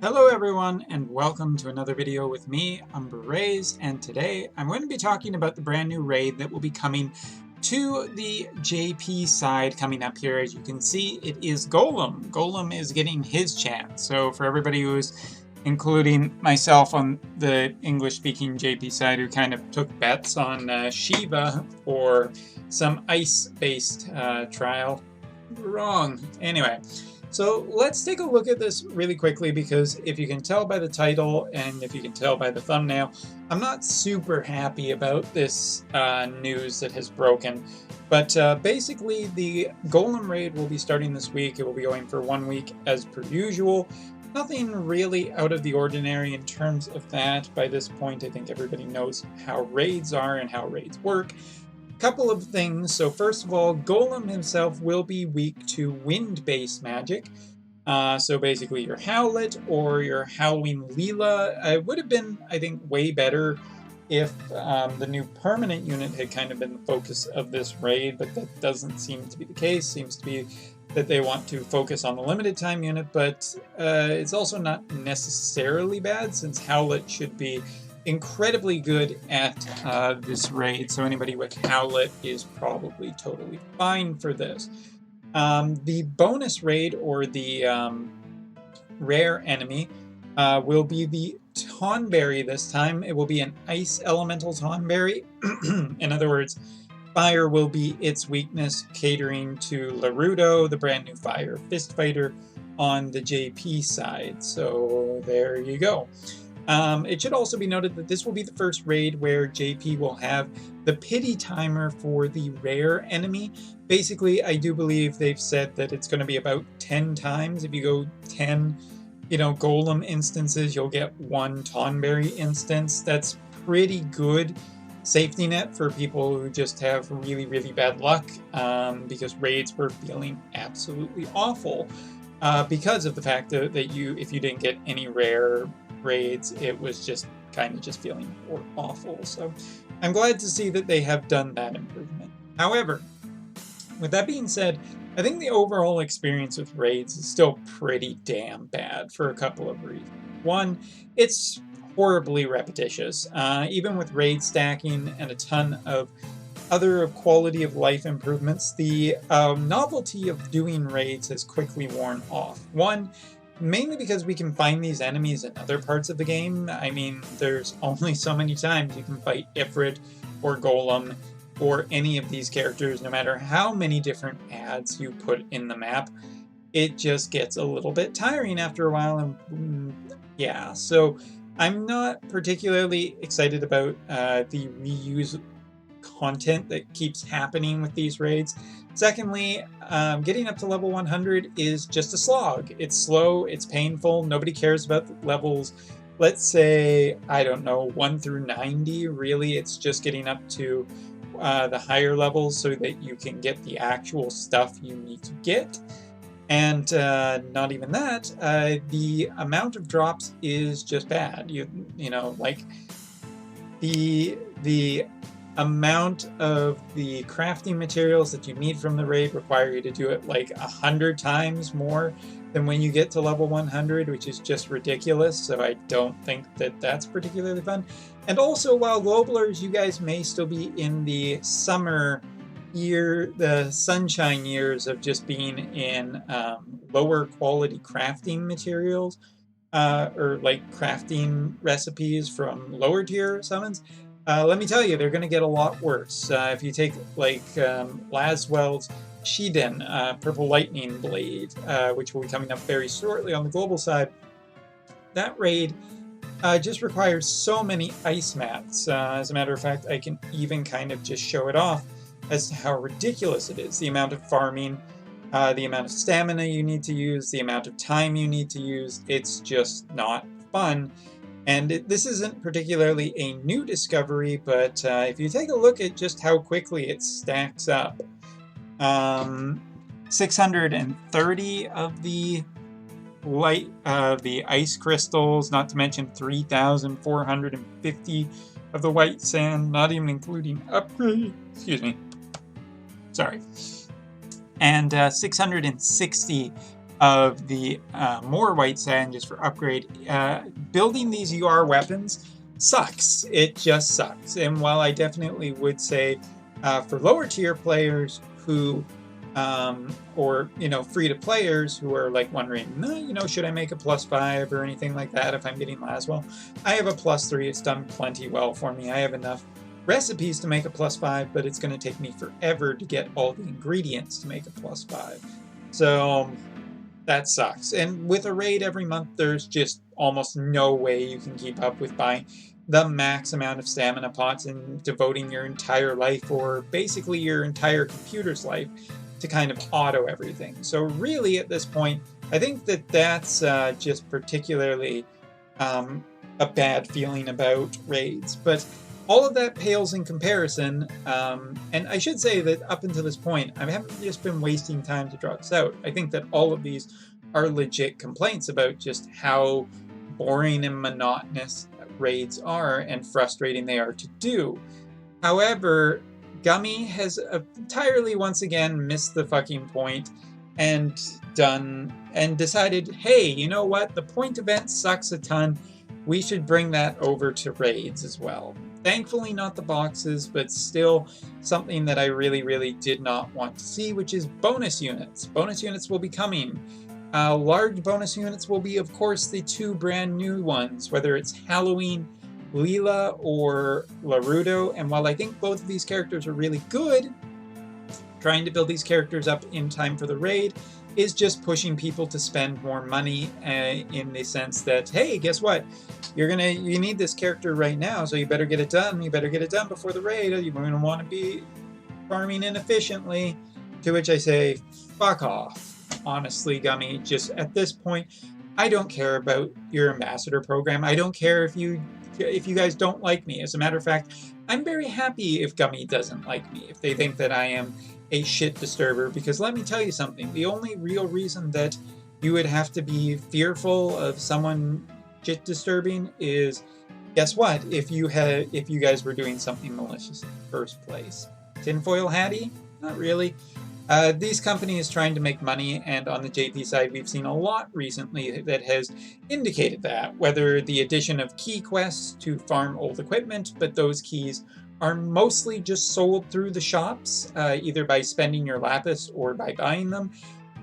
Hello everyone, and welcome to another video with me, Umbraze, and today I'm going to be talking about the brand new raid that will be coming to the JP side coming up here. As you can see, it is Golem. Golem is getting his chance. So for everybody who's, including myself on the English-speaking JP side, who kind of took bets on Shiva or some ice-based trial, wrong. Anyway. So let's take a look at this really quickly, because if you can tell by the title and if you can tell by the thumbnail, I'm not super happy about this news that has broken. But basically, the Golem raid will be starting this week. It will be going for 1 week as per usual. Nothing really out of the ordinary in terms of that. By this point, I think everybody knows how raids are and how raids work. Couple of things. So first of all, Golem himself will be weak to wind-based magic. So basically your Howlet or your Howling Leela. It would have been, I think, way better if the new permanent unit had kind of been the focus of this raid, but that doesn't seem to be the case. Seems to be that they want to focus on the limited time unit, but it's also not necessarily bad, since Howlet should be incredibly good at this raid, so anybody with Howlet is probably totally fine for this. The bonus raid, or the rare enemy, will be the Tonberry this time. It will be an Ice Elemental Tonberry. In other words, fire will be its weakness, catering to Larudo, the brand new Fire Fist Fighter, on the JP side. So there you go. It should also be noted that this will be the first raid where JP will have the pity timer for the rare enemy. Basically, I do believe they've said that it's going to be about 10 times. If you go 10, Golem instances, you'll get 1 Tonberry instance. That's pretty good safety net for people who just have really, really bad luck, because raids were feeling absolutely awful because of the fact that if you didn't get any rare raids, it was just kind of just feeling awful. So I'm glad to see that they have done that improvement. However, with that being said, I think the overall experience with raids is still pretty damn bad for a couple of reasons. One, it's horribly repetitious. Even with raid stacking and a ton of other quality of life improvements, the novelty of doing raids has quickly worn off. One, mainly because we can find these enemies in other parts of the game. I mean, there's only so many times you can fight Ifrit or Golem or any of these characters, no matter how many different ads you put in the map. It just gets a little bit tiring after a while, and yeah, so I'm not particularly excited about the reuse content that keeps happening with these raids. Secondly, getting up to level 100 is just a slog. It's slow, it's painful, nobody cares about the levels, let's say, I don't know, 1 through 90, really. It's just getting up to the higher levels so that you can get the actual stuff you need to get. And not even that, the amount of drops is just bad. Like the amount of the crafting materials that you need from the raid require you to do it like 100 times more than when you get to level 100, which is just ridiculous. So I don't think that that's particularly fun. And also, while Globalers, you guys may still be in the summer year, the sunshine years of just being in lower quality crafting materials, or like crafting recipes from lower tier summons. Let me tell you, they're going to get a lot worse. If you take, like, Laswell's Shiden, Purple Lightning Blade, which will be coming up very shortly on the global side, that raid just requires so many ice mats. As a matter of fact, I can even kind of just show it off as to how ridiculous it is. The amount of farming, the amount of stamina you need to use, the amount of time you need to use, it's just not fun. And this isn't particularly a new discovery, but if you take a look at just how quickly it stacks up, 630 of the ice crystals, not to mention 3,450 of the white sand, not even including upgrade. Excuse me. Sorry. And 660 of the more white sand just for upgrade. Building these UR weapons sucks. It just sucks. And while I definitely would say for lower tier players who or free-to players who are like wondering, should I make a +5 or anything like that if I'm getting Laswell? I have a +3. It's done plenty well for me. I have enough recipes to make a +5, but it's going to take me forever to get all the ingredients to make a +5. So that sucks. And with a raid every month, there's just almost no way you can keep up with buying the max amount of stamina pots and devoting your entire life, or basically your entire computer's life, to kind of auto everything. So really at this point, I think that that's just particularly a bad feeling about raids. But all of that pales in comparison, and I should say that up until this point, I haven't just been wasting time to draw this out. I think that all of these are legit complaints about just how boring and monotonous raids are and frustrating they are to do. However, Gummy has entirely once again missed the fucking point and decided, hey, you know what? The point event sucks a ton. We should bring that over to raids as well. Thankfully not the boxes, but still something that I really, really did not want to see, which is bonus units. Bonus units will be coming. Large bonus units will be, of course, the 2 brand new ones, whether it's Halloween Leela or Larudo. And while I think both of these characters are really good, trying to build these characters up in time for the raid is just pushing people to spend more money in the sense that, hey, guess what? You need this character right now, so you better get it done. You better get it done before the raid. You're going to want to be farming inefficiently. To which I say, fuck off. Honestly, Gummy, just at this point, I don't care about your ambassador program. I don't care if you guys don't like me. As a matter of fact, I'm very happy if Gummy doesn't like me, if they think that I am a shit disturber, because let me tell you something, the only real reason that you would have to be fearful of someone shit disturbing is, guess what, if you guys were doing something malicious in the first place. Tinfoil Hattie? Not really. These companies trying to make money, and on the JP side, we've seen a lot recently that has indicated that, whether the addition of key quests to farm old equipment, but those keys are mostly just sold through the shops, either by spending your lapis or by buying them,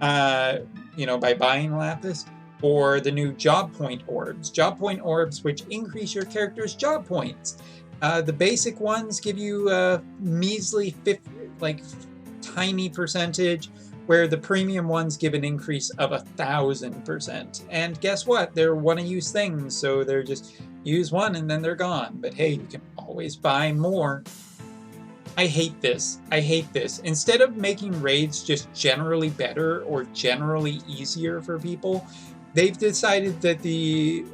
by buying lapis, or the new job point orbs. Job point orbs, which increase your character's job points. The basic ones give you a measly tiny percentage, where the premium ones give an increase of 1,000%. And guess what? They're one-use things, so they're just use one and then they're gone. But hey, you can always buy more. I hate this. I hate this. Instead of making raids just generally better or generally easier for people, they've decided that the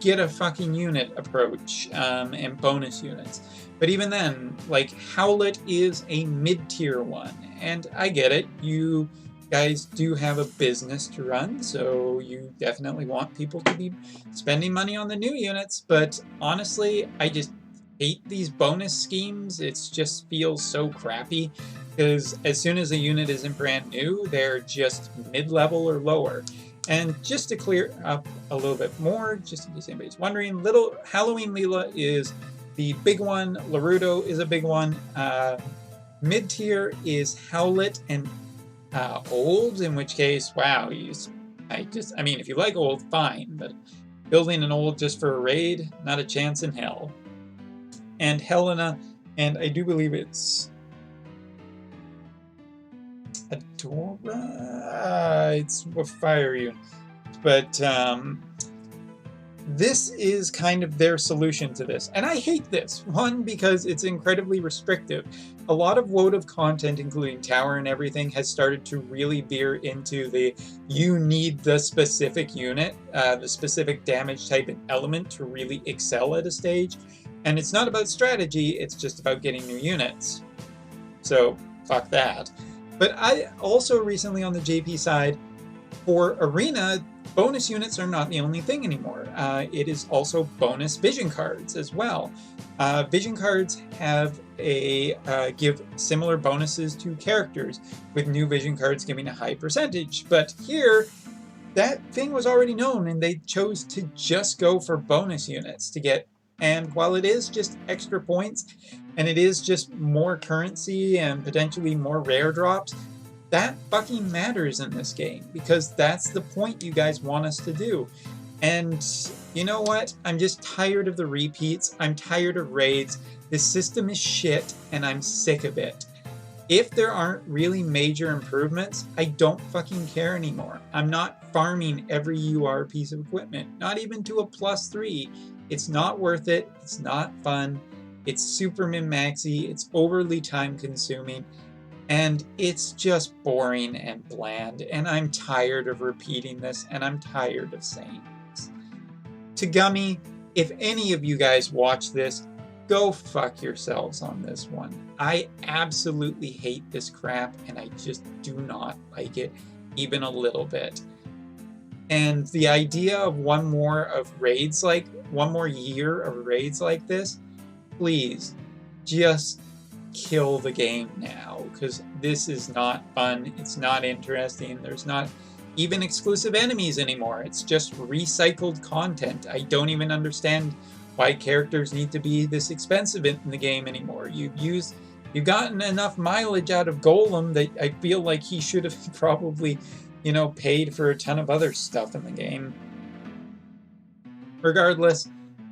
get a fucking unit approach and bonus units. But even then, like, Howlet is a mid-tier one, and I get it. You guys do have a business to run, so you definitely want people to be spending money on the new units, but honestly, I just hate these bonus schemes. It just feels so crappy, because as soon as a unit isn't brand new, they're just mid-level or lower. And just to clear up a little bit more, just in case anybody's wondering, little Halloween Leela is the big one. Larudo is a big one. Mid-tier is Howlet and old, in which case, wow, I mean, if you like old, fine, but building an old just for a raid, not a chance in hell. And Helena, and I do believe it's Adora, it's a fire unit, but this is kind of their solution to this. And I hate this. One, because it's incredibly restrictive. A lot of WOTV content, including Tower and everything, has started to really veer into the you need the specific unit, the specific damage type and element to really excel at a stage. And it's not about strategy, it's just about getting new units. So, fuck that. But I also recently on the JP side For Arena, bonus units are not the only thing anymore. It is also bonus vision cards as well. Vision cards have give similar bonuses to characters, with new vision cards giving a high percentage. But here, that thing was already known, and they chose to just go for bonus units to get. And while it is just extra points, and it is just more currency and potentially more rare drops, that fucking matters in this game, because that's the point you guys want us to do. And you know what? I'm just tired of the repeats. I'm tired of raids. This system is shit, and I'm sick of it. If there aren't really major improvements, I don't fucking care anymore. I'm not farming every UR piece of equipment, not even to a +3. It's not worth it. It's not fun. It's super min-maxy. It's overly time-consuming. And it's just boring and bland. And I'm tired of repeating this, and I'm tired of saying this. To Gummy, if any of you guys watch this, go fuck yourselves on this one. I absolutely hate this crap, and I just do not like it even a little bit. And the idea of one more year of raids like this, please just kill the game now, because this is not fun. It's not interesting. There's not even exclusive enemies anymore. It's just recycled content. I don't even understand why characters need to be this expensive in the game anymore. You've gotten enough mileage out of Golem that I feel like he should have probably, paid for a ton of other stuff in the game. Regardless,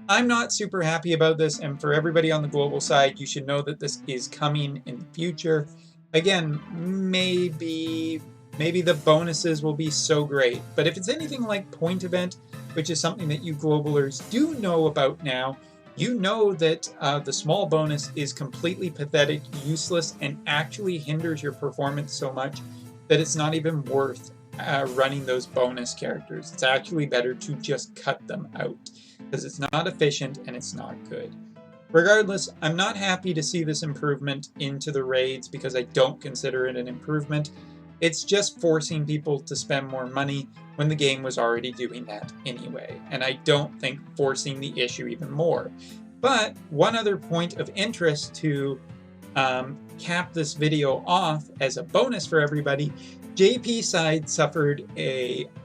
I'm not super happy about this, and for everybody on the global side, you should know that this is coming in the future. Again, maybe the bonuses will be so great, but if it's anything like Point Event, which is something that you globalers do know about now, you know that the small bonus is completely pathetic, useless, and actually hinders your performance so much that it's not even worth running those bonus characters. It's actually better to just cut them out, because it's not efficient and it's not good. Regardless, I'm not happy to see this improvement into the raids, because I don't consider it an improvement. It's just forcing people to spend more money when the game was already doing that anyway, and I don't think forcing the issue even more. But one other point of interest to cap this video off as a bonus for everybody, JP side suffered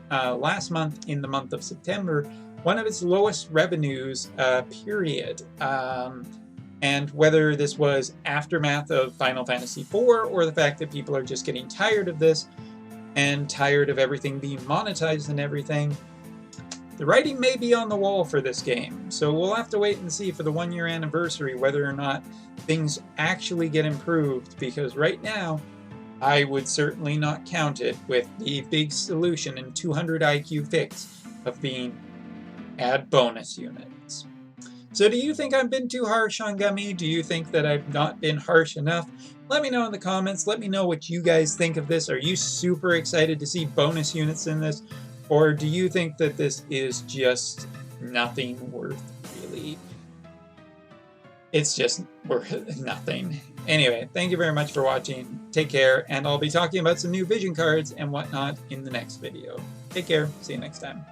last month, in the month of September, one of its lowest revenues, period. And whether this was aftermath of Final Fantasy IV, or the fact that people are just getting tired of this, and tired of everything being monetized and everything, the writing may be on the wall for this game. So we'll have to wait and see for the 1-year anniversary whether or not things actually get improved, because right now, I would certainly not count it with the big solution and 200 IQ fix of being add bonus units. So do you think I've been too harsh on Gummy? Do you think that I've not been harsh enough? Let me know in the comments. Let me know what you guys think of this. Are you super excited to see bonus units in this? Or do you think that this is just nothing worth really? It's just worth nothing. Anyway, thank you very much for watching. Take care, and I'll be talking about some new vision cards and whatnot in the next video. Take care. See you next time.